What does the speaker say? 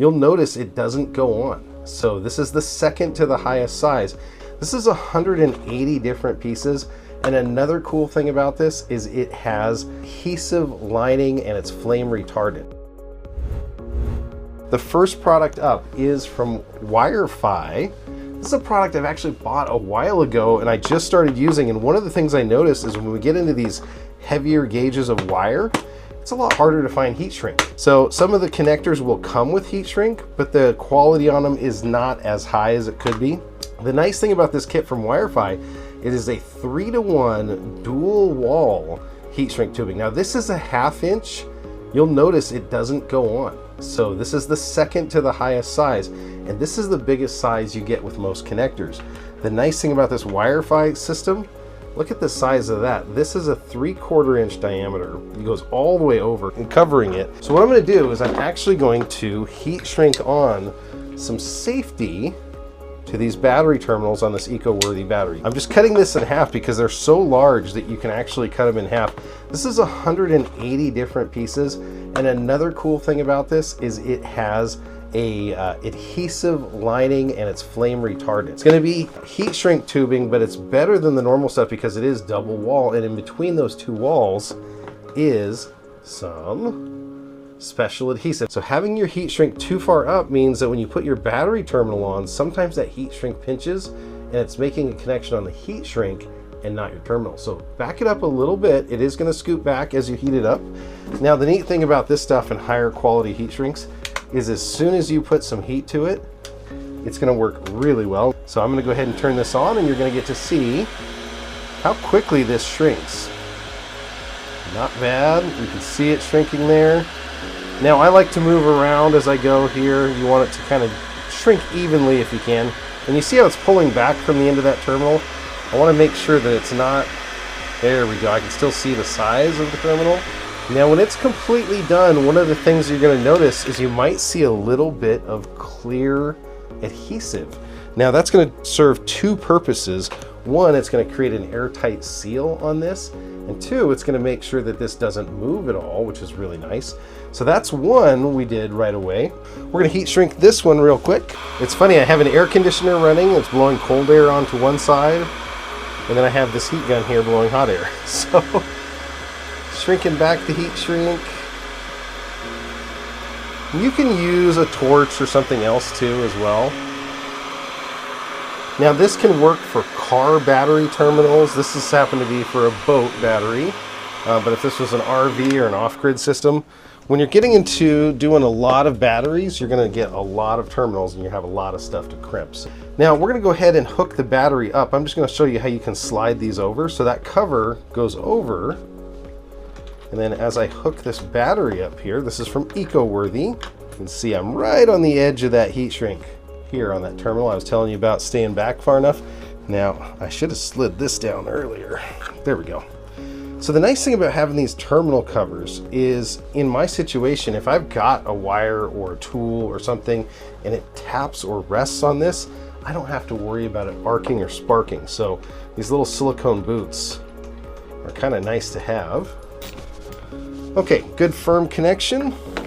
you'll notice it doesn't go on. So this is the second to the highest size. This is 180 different pieces. And another cool thing about this is it has adhesive lining and it's flame retardant. The first product up is from Wirefy. This is a product I've actually bought a while ago and I just started using. And one of the things I noticed is when we get into these heavier gauges of wire, it's a lot harder to find heat shrink. So some of the connectors will come with heat shrink, but the quality on them is not as high as it could be. The nice thing about this kit from Wirefy, it is a 3-to-1 dual wall heat shrink tubing. Now this is a 1/2 inch. You'll notice it doesn't go on. So this is the second to the highest size, and this is the biggest size you get with most connectors. The nice thing about this Wirefy system, look at the size of that. This is a 3/4 inch diameter. It goes all the way over and covering it. So what I'm going to do is I'm actually going to heat shrink on some safety to these battery terminals on this eco-worthy battery. I'm just cutting this in half because they're so large that you can actually cut them in half. This is 180 different pieces, and another cool thing about this is it has a adhesive lining and it's flame retardant. It's going to be heat shrink tubing, but it's better than the normal stuff because it is double wall, and in between those two walls is some special adhesive. So having your heat shrink too far up means that when you put your battery terminal on, sometimes that heat shrink pinches and it's making a connection on the heat shrink and not your terminal. So back it up a little bit. It is going to scoot back as you heat it up. Now the neat thing about this stuff and higher quality heat shrinks is as soon as you put some heat to it, it's going to work really well. So I'm going to go ahead and turn this on and you're going to get to see how quickly this shrinks. Not bad. You can see it shrinking there. Now I like to move around as I go here. You want it to kind of shrink evenly if you can. And you see how it's pulling back from the end of that terminal? I want to make sure that it's not, there we go, I can still see the size of the terminal. Now when it's completely done, one of the things you're going to notice is you might see a little bit of clear adhesive. Now that's going to serve two purposes. One, it's going to create an airtight seal on this, and two, it's going to make sure that this doesn't move at all, which is really nice. So that's one we did right away. We're going to heat shrink this one real quick. It's funny, I have an air conditioner running. It's blowing cold air onto one side, and then I have this heat gun here blowing hot air. So shrinking back the heat shrink. You can use a torch or something else too as well. Now this can work for car battery terminals. This has happened to be for a boat battery. But if this was an RV or an off-grid system, when you're getting into doing a lot of batteries, you're going to get a lot of terminals and you have a lot of stuff to crimp. Now we're going to go ahead and hook the battery up. I'm just going to show you how you can slide these over. So that cover goes over. And then as I hook this battery up here, this is from eco-worthy. You can see I'm right on the edge of that heat shrink here on that terminal. I was telling you about staying back far enough. Now I should have slid this down earlier. There we go. So the nice thing about having these terminal covers is, in my situation, if I've got a wire or a tool or something and it taps or rests on this, I don't have to worry about it arcing or sparking. So these little silicone boots are kind of nice to have. Okay, good firm connection.